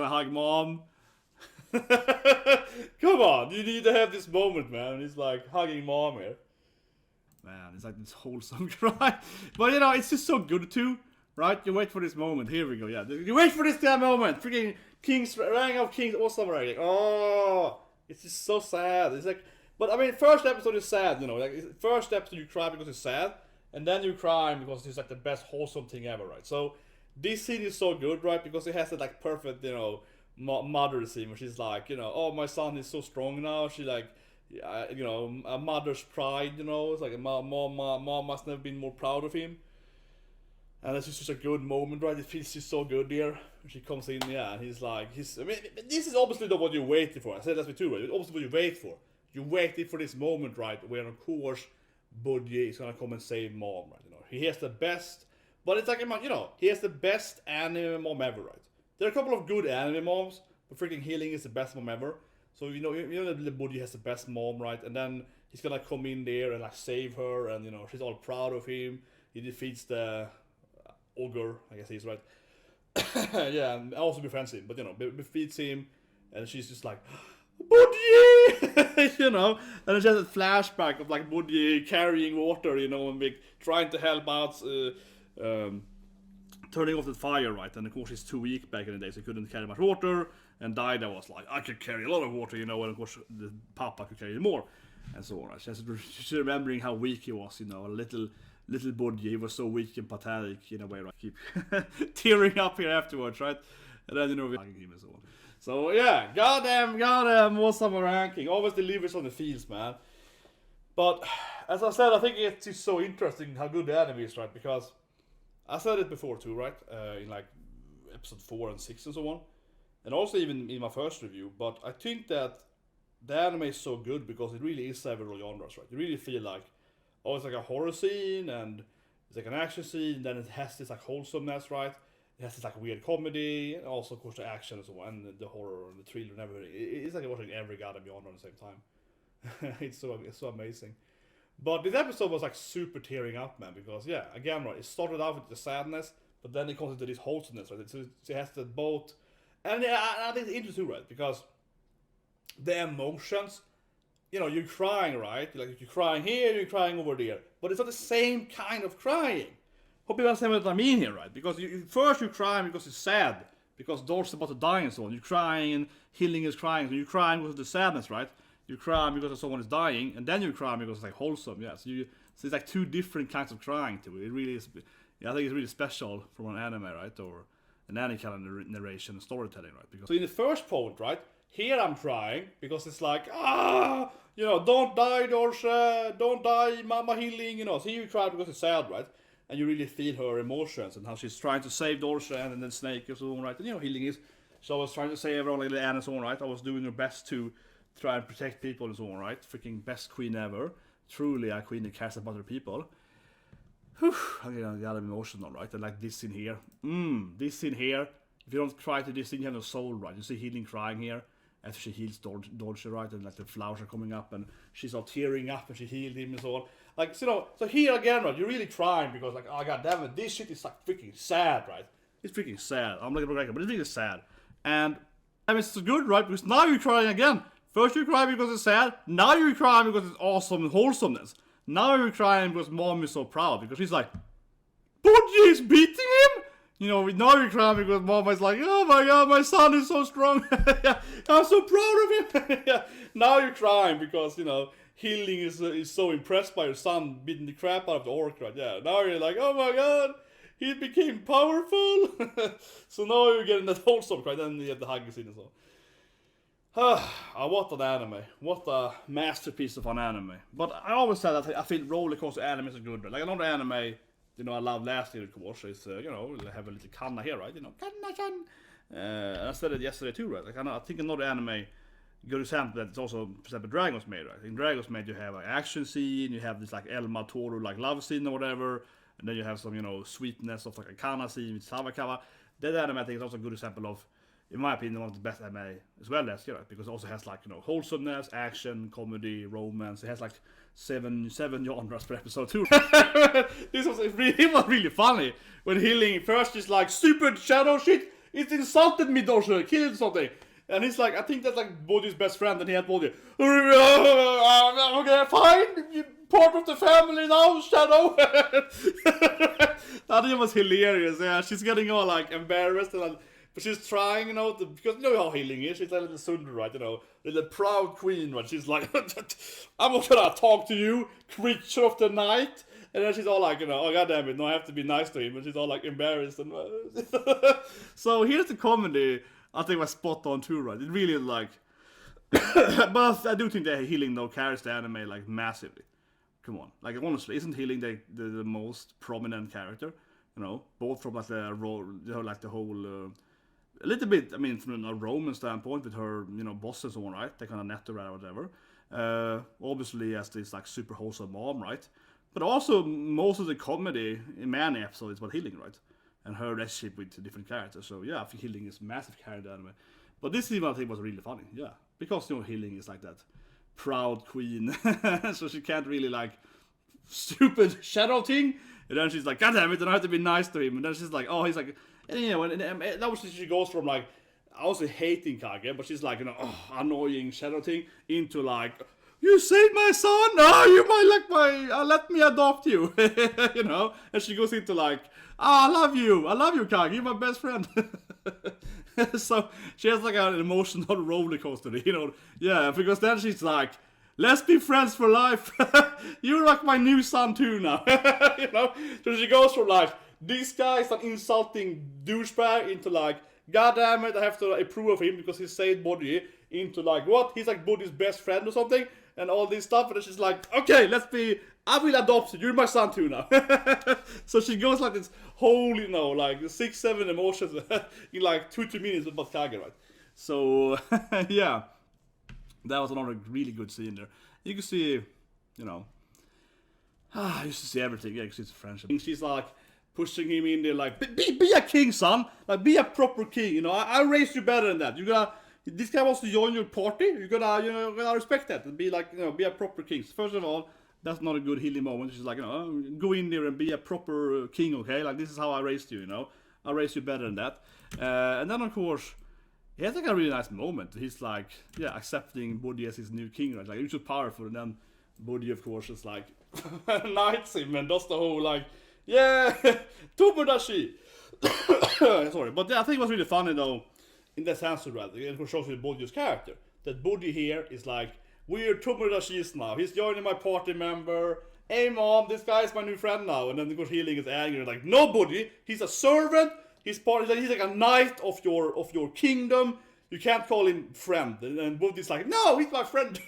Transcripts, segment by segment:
wanna hug mom. Come on, you need to have this moment, man. He's like hugging mom here. Man, it's like this wholesome cry. But you know, it's just so good too, right? You wait for this moment. Here we go, yeah. You wait for this damn moment. Freaking Rank of Kings, Ousama Ranking. Oh, it's just so sad. It's like, but I mean, first episode is sad, you know. Like, first episode you cry because it's sad, and then you cry because it's like the best wholesome thing ever, right? So this scene is so good, right? Because it has that like perfect, you know, mother scene where she's like, you know, oh, my son is so strong now. She like, you know, a mother's pride, you know. It's like mom must never been more proud of him. And it's just such a good moment, right? It feels just so good there. She comes in, yeah, and he's like, I mean, this is obviously not what you waited for. I said that too, right? It's obviously what you wait for. You waited for this moment, right? Where of course Boji is gonna come and save mom, right? You know, he has the best, but it's like, you know, he has the best anime mom ever, right? There are a couple of good anime moms, but freaking Healing is the best mom ever. So you know that Boji has the best mom, right? And then he's gonna come in there and like save her, and you know she's all proud of him. He defeats the ogre, I guess he's right. Yeah, and also befriends him, but you know, defeats him, and she's just like, Boji, you know, and it's just a flashback of like Boji carrying water, you know, and trying to help out, turning off the fire, right? And of course he's too weak back in the day, so he couldn't carry much water. And Guandao was like, I could carry a lot of water, you know, and of course the Papa could carry more, and so on. Just remembering how weak he was, you know, a little Boji, he was so weak and pathetic in a way, right? Keep tearing up here afterwards, right? And then, you know, we hugging him and so on. So yeah, goddamn, Ousama Ranking always delivers on the fields, man. But as I said, I think it's just so interesting how good the anime is, right? Because I said it before too, right? In like episode 4 and 6 and so on. And also even in my first review, but I think that the anime is so good because it really is several genres, right? You really feel like, oh, it's like a horror scene, and it's like an action scene, and then it has this like wholesomeness, right? It has this like weird comedy, and also of course the action and so on, and the horror and the thriller and everything. It's like watching every goddamn genre at the same time. It's so amazing. But this episode was like super tearing up, man, because yeah, again, right, it started out with the sadness, but then it comes into this wholesomeness, right? So it has the both. And I think it's interesting, right? Because the emotions, you know, you're crying, right? Like you're crying here, you're crying over there, but it's not the same kind of crying. Hope you understand what I mean here, right? Because first you're crying because it's sad, because Dor's about to die and so on. You're crying, and Healing is crying, so you're crying because of the sadness, right? You're crying because someone is dying, and then you're crying because it's like wholesome, yeah. So it's like two different kinds of crying to it. It really is. Yeah, I think it's really special from an anime, right? Or and any kind of narration and storytelling, right? Because so in the first point, right, here I'm crying because it's like, you know, don't die, Dorsha, don't die, Mama Healing, you know. So here you cry because it's sad, right? And you really feel her emotions and how she's trying to save Dorsha and then Snake and so on, right? And you know, Healing is, so I was trying to save everyone like Anne and so on, right? I was doing her best to try and protect people and so on, right? Freaking best queen ever. Truly a queen that cares about her people. Whew, I get emotional, right? And like this scene here. This scene here. If you don't cry to this scene, you have no soul, right? You see Healing crying here after she heals Dorsha, right? And like the flowers are coming up and she's all tearing up and she healed him and so on. Like, so, you know, so here again, right? You're really crying because like, oh god damn it, this shit is like freaking sad, right? It's freaking sad. I'm like, but it's really sad. And I mean, it's so good, right? Because now you're crying again. First you're crying because it's sad. Now you're crying because it's awesome and wholesomeness. Now you're crying because mom is so proud because she's like, Boji is beating him? You know, now you're crying because mom is like, oh my god, my son is so strong. I'm so proud of him. Yeah. Now you're crying because, you know, Healing is so impressed by her son beating the crap out of the orc, right? Yeah. Now you're like, oh my god, he became powerful. So now you're getting that wholesome cry. Then you have the hugging scene and so. What an anime. What a masterpiece of an anime. But I always said that I feel roller coaster anime is good. Like another anime, you know, I loved last year, of course, is, you know, we have a little Kanna here, right? You know, Kanna-chan. I said it yesterday too, right? Like, I think another anime, good example that it's also, for example, Dragon's Maid, right? In Dragon's Maid, you have an action scene, you have this like Elma Toru like love scene or whatever, and then you have some, you know, sweetness of like a Kanna scene with Sawakawa. That anime, I think, is also a good example of, in my opinion, one of the best anime as well as, you know, because it also has like, you know, wholesomeness, action, comedy, romance. It has like seven genres per episode too. It was really funny when Healing first is like stupid shadow shit. It insulted me, Dorsey, killed something. And he's like, I think that's like Boji's best friend, and he had Boji. Okay, fine, you're part of the family now, Shadow. That was hilarious. Yeah, she's getting all like embarrassed, and but she's trying, because you know how healing is. She's a little Sundar, right? Little proud queen, right? She's like, I'm not gonna talk to you, creature of the night. And then she's all like, oh goddamn it, no, I have to be nice to him. And she's all like embarrassed. And so here's the comedy. I think was spot on too, right? It really like, but I do think that healing though carries the anime like massively. Come on, like honestly, isn't healing the most prominent character? Both from like the role, like the whole, a little bit. I mean, from a Roman standpoint with her, bosses and all right, they kind of net her or whatever. Obviously as this like super wholesome mom, right? But also most of the comedy in many episodes is about healing, right? And her relationship with different characters. So yeah, I think healing is massive character anime. But this scene I think was really funny, yeah. Because healing is like that proud queen. So she can't really like stupid shadow thing. And then she's like, God damn it, then I have to be nice to him. And then she's like, oh, he's like, and that was she goes from like I was hating Kage, but she's like, annoying shadow thing into like, you saved my son. Oh, you might like let me adopt you. And she goes into like, I love you, Kage, you're my best friend. So she has like an emotional roller coaster, yeah, because then she's like, let's be friends for life. You're like my new son too now. So she goes from like, this guy is an insulting douchebag into like, God damn it, I have to approve of him because he saved Boji, into like, what? He's like Boji's best friend or something, and all this stuff, and then she's like, okay, I will adopt you, you're my son too now. So she goes like this whole, like 6-7 emotions in like 2-3 minutes about Kage, right? So, yeah, that was another really good scene there. You can see, you used to see everything, yeah, you can see the friendship. She's like, pushing him in there like, be a king, son. Like, be a proper king. I raised you better than that. This guy wants to join your party. You gotta respect that and be like, be a proper king. So first of all, that's not a good healing moment. She's like, go in there and be a proper king, okay? Like, this is how I raised you, I raised you better than that. And then of course, he has like a really nice moment. He's like, yeah, accepting Boji as his new king, right? Like, he's so powerful. And then Boji, of course, is like, knights him and does the whole like, yeah, Tomodachi. Sorry, but I think it was really funny though, in that sense, right? It shows you Boji's character. That Boji here is like, we're Tomodachis now. He's joining my party member. Hey mom, this guy is my new friend now. And then of course healing is angry, like, no Boji, he's a servant. He's like a knight of your kingdom. You can't call him friend. And Boji's like, no, he's my friend.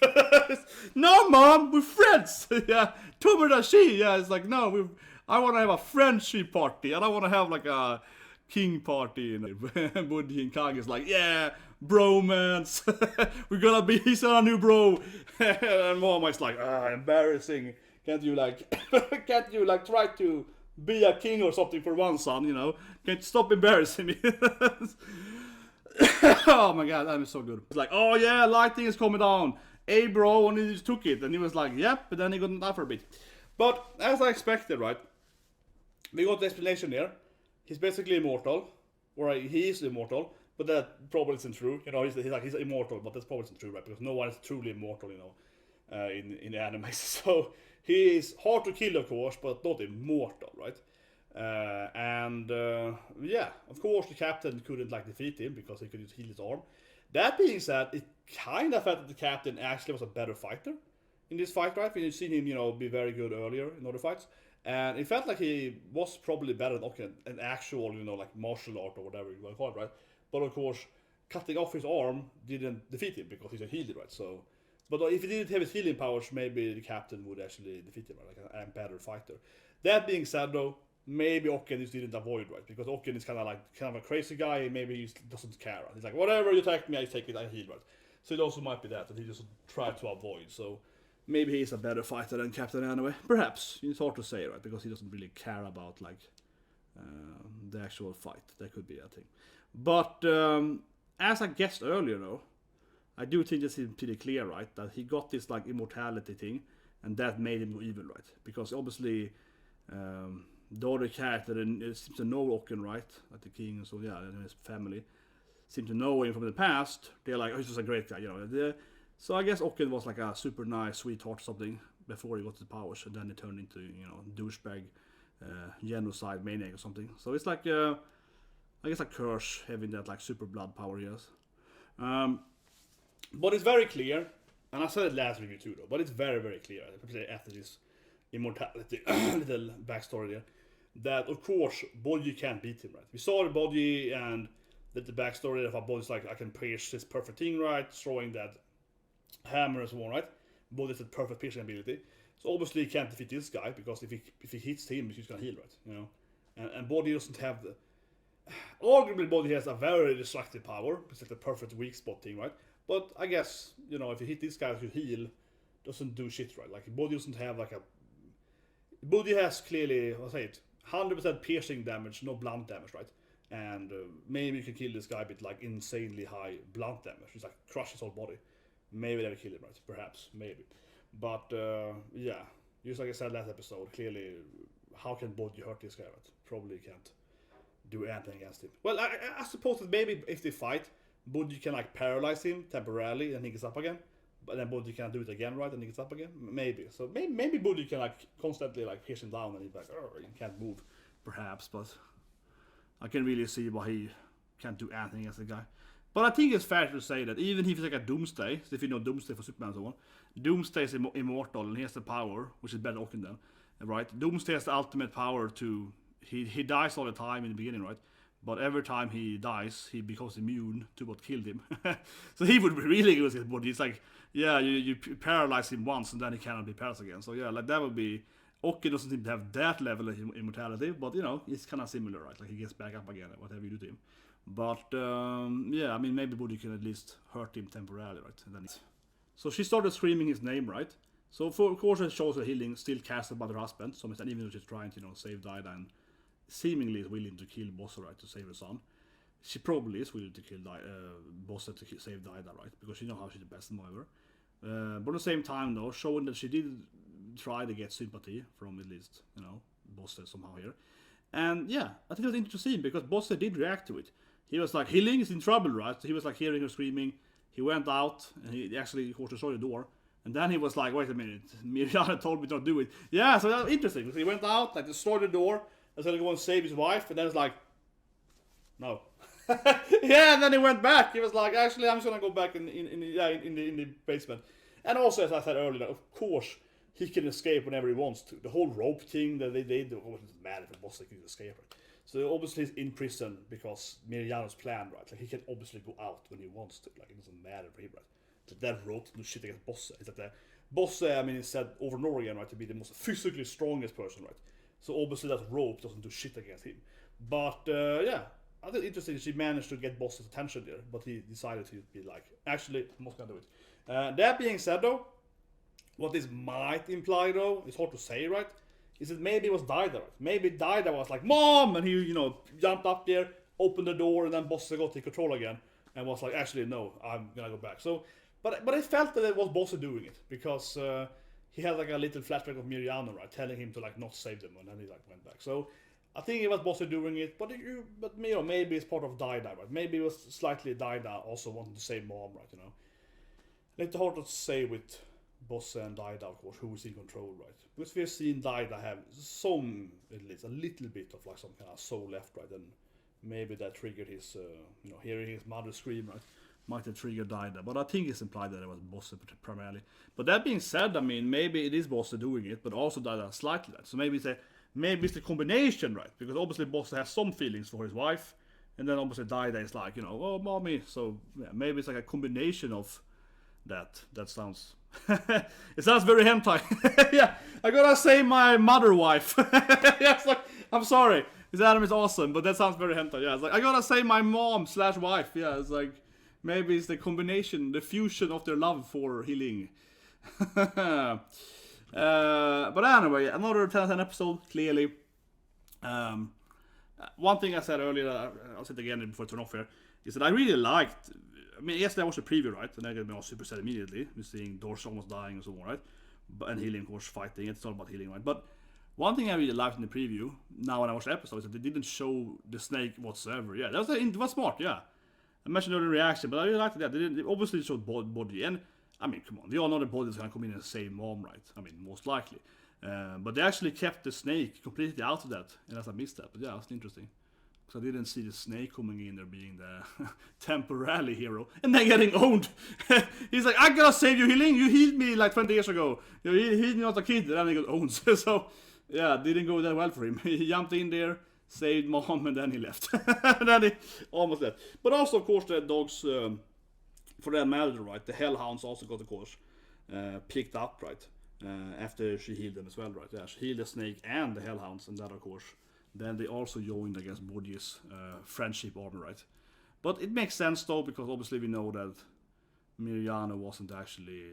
No mom, we're friends. Yeah, Tomodachi. Yeah, it's like, no, I want to have a friendship party. I don't want to have like a king party. And Boji and Kage is like, yeah, bromance. We're gonna be, he's our new bro. And mom is like, embarrassing. Can't you try to be a king or something for one, son, Can't you stop embarrassing me? Oh my god, that is so good. It's like, oh yeah, lighting is coming down. Hey bro, and he just took it. And he was like, yep, but then he got that for a bit. But as I expected, right? We got the explanation there. He's basically immortal. Or he is immortal. But that probably isn't true. He's immortal, but that's probably isn't true, right? Because no one is truly immortal, in the anime. So he is hard to kill, of course, but not immortal, right? Yeah, of course the captain couldn't defeat him because he couldn't heal his arm. That being said, it kind of felt that the captain actually was a better fighter in this fight, right? We've seen him, be very good earlier in other fights. And it felt like he was probably better than an actual, martial art or whatever you want to call it, right? But of course, cutting off his arm didn't defeat him because he's a healer, right? So, but if he didn't have his healing powers, maybe the captain would actually defeat him, right? Like a better fighter. That being said, though, maybe Okken just didn't avoid, right? Because Okken is kind of a crazy guy. Maybe he doesn't care. Right? He's like, whatever you attack me, I take it, I heal, right? So it also might be that he just tried to avoid. So maybe he's a better fighter than Captain anyway. Perhaps. It's hard to say, right? Because he doesn't really care about the actual fight. That could be a thing. But as I guessed earlier, though, I do think this is pretty clear, right? That he got this immortality thing, and that made him evil, right? Because obviously, the other character seems to know Ocken, right? Like the king and so, yeah, and his family seem to know him from the past. They're like, oh, he's just a great guy, you know. So I guess Ocken was like a super nice sweetheart or something before he got the powers, and then he turned into, you know, douchebag, genocide maniac or something. So it's like, I guess a curse having that like super blood power he has. But it's very clear, and I said it last review too though, but it's very, very clear, particularly after this immortality little backstory there, that of course Boji can't beat him, right? We saw the Boji and the backstory of how Boji's like, I can pierce this perfect thing, right? Throwing that hammer and so on, right? Boji's a perfect piercing ability. So obviously he can't defeat this guy, because if he hits him, he's gonna heal, right? You know? And Boji doesn't have the... Arguably Boji has a very destructive power. It's like the perfect weak spot thing, right? But I guess, you know, if you hit this guy who heal, doesn't do shit, right? Like Boji doesn't have like a... Boji has clearly, I'll say it, 100% piercing damage, no blunt damage, right? And maybe you can kill this guy with like insanely high blunt damage. It's like crush his whole body. Maybe they'll kill him, right? Perhaps, maybe. But yeah, just like I said last episode, clearly, how can Boji hurt this guy, right? Probably can't do anything against him. Well, I suppose that maybe if they fight, Boji can like paralyze him temporarily and he gets up again. But then Boji can do it again, right? And he gets up again? Maybe. So maybe Boji can like constantly like pierce him down and he's like, oh, he can't move. Perhaps, but I can really see why he can't do anything as a guy. But I think it's fair to say that even if he's like a Doomsday, so if you know Doomsday for Superman and so on, Doomsday is immortal and he has the power, which is better Ocken than, right? Doomsday has the ultimate power to, he dies all the time in the beginning, right? But every time he dies, he becomes immune to what killed him. So he would be really good with his body. It's like, yeah, you paralyze him once and then he cannot be paralyzed again. So yeah, like that would be... Ocken doesn't seem to have that level of immortality, but you know, it's kind of similar, right? Like he gets back up again, whatever you do to him. But yeah, I mean, maybe Boji can at least hurt him temporarily, right? And then so she started screaming his name, right? So of course it shows her healing still casted by her husband. So even though she's trying to, you know, save Daida and seemingly is willing to kill Bossa, right, to save her son, she probably is willing to kill Bossa to save Daida, right? Because she knows how she's the best mom ever. But at the same time, though, showing that she did try to get sympathy from at least, you know, Bossa somehow here. And yeah, I think it was interesting because Bossa did react to it. He was like, healing is in trouble, right? So he was like hearing her screaming. He went out and he actually, of course, saw the door. And then he was like, wait a minute, Miriana told me not to do it. Yeah, so that's interesting. Because he went out, like, destroyed the door, and said he going to save his wife. And then it's like, no. Yeah, and then he went back. He was like, actually, I'm just going to go back in the basement. And also, as I said earlier, of course, he can escape whenever he wants to. The whole rope thing that they did, it wasn't mad if Bossa could escape it. So obviously he's in prison because Miriano's plan, right? Like he can obviously go out when he wants to. Like it doesn't matter for him, right? Like that rope to do shit against Bossa. It's like the Bossa, I mean, is said over and over again, right, to be the most physically strongest person, right? So obviously that rope doesn't do shit against him. But yeah, I think interesting. She managed to get Bossa's attention there, but he decided to be like, actually, I'm not gonna do it. That being said, though, what this might imply, though, it's hard to say, right? Is that maybe it was Daida, right? Maybe Daida was like, Mom! And he, you know, jumped up there, opened the door, and then Bossa got in control again. And was like, actually, no, I'm gonna go back. So, but I felt that it was Bossa doing it. Because he had like a little flashback of Miriano, right? Telling him to like not save them. And then he like went back. So, I think it was Bossa doing it. But you know, maybe it's part of Daida, right? Maybe it was slightly Daida also wanting to save Mom, right? You know? It's hard to say with Bossa and Daida, of course, who is in control, right? Because we've seen Daida have some, at least a little bit of like some kind of soul left, right? And maybe that triggered his, you know, hearing his mother scream, right? Might have triggered Daida. But I think it's implied that it was Bossa primarily. But that being said, I mean, maybe it is Bossa doing it, but also Daida slightly that. So maybe it's the combination, right? Because obviously Bossa has some feelings for his wife, and then obviously Daida is like, you know, oh, mommy. So yeah, maybe it's like a combination of that. That sounds... it sounds very hentai. Yeah, I gotta say my mother wife. Yeah, it's like, I'm sorry, this anime is awesome, but that sounds very hentai. Yeah, it's like, I gotta say my mom / wife. Yeah, it's like, maybe it's the combination, the fusion of their love for healing. But anyway, another 10/10 episode, clearly. One thing I said earlier, I'll say it again before I turn off here, is that I really liked... I mean, yesterday I watched the preview, right? And I got me all super sad immediately. We're seeing Dorsch almost dying and so on, right? And healing, of course, fighting. It's not about healing, right? But One thing I really liked in the preview, now when I watched the episode, is that they didn't show the snake whatsoever. Yeah, it was smart, yeah. I mentioned earlier reaction, but I really liked that. They obviously showed Boji, and I mean, come on, we all know that Boji's gonna come in and save Mom, right? I mean, most likely. But they actually kept the snake completely out of that, and I missed that. But yeah, it's interesting. Because I didn't see the snake coming in there being the temporary hero, and then getting owned. He's like, I gotta save you, healing. You healed me like 20 years ago. You healed me as a kid, and then he got owned. So, yeah, didn't go that well for him. He jumped in there, saved Mom, and then he left. And then he almost left. But also, of course, the dogs, for that matter, right, the Hellhounds also got, of course, picked up, right, after she healed them as well, right. Yeah, she healed the snake and the Hellhounds, and that, of course, then they also joined, I guess, Bojji's friendship army, right. But it makes sense, though, because obviously we know that Myrmonden wasn't actually,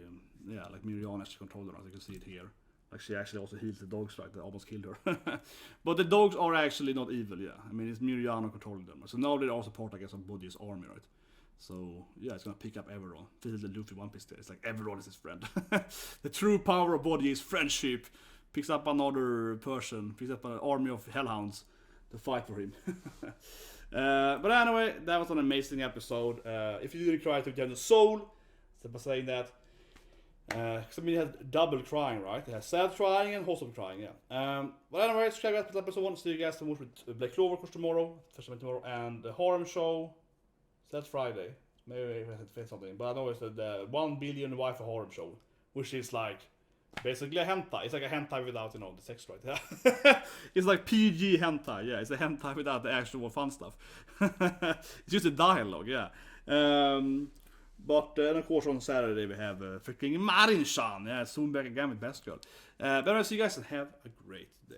like Myrmonden actually controlled her, as you can see it here. Like, she actually also healed the dogs, right, that almost killed her. But the dogs are actually not evil, yeah. I mean, it's Myrmonden controlling them. So now they're also part, I guess, of Bojji's army, right. So, yeah, it's gonna pick up everyone. This is the Luffy One Piece there. It's like everyone is his friend. The true power of Bojji is friendship. Picks up another person, picks up an army of Hellhounds to fight for him. But anyway, that was an amazing episode. If you didn't cry, to get the soul. So by saying that. Because I mean, it had double crying, right? It has sad crying and wholesome crying, yeah. But anyway, check out episode 1. See you guys tomorrow with Black Clover, of course, tomorrow. And the Harem Show. So that's Friday. Maybe I had to say something. But I know it's the 1 billion wife Harem Show. Which is like basically a hentai. It's like a hentai without, the sex, right? Yeah. It's like PG hentai. Yeah, it's a hentai without the actual fun stuff. It's just a dialogue, yeah. But then, of course, on Saturday we have freaking Marin-chan. Yeah, soon back again with Best Girl. But anyway, see you guys and have a great day.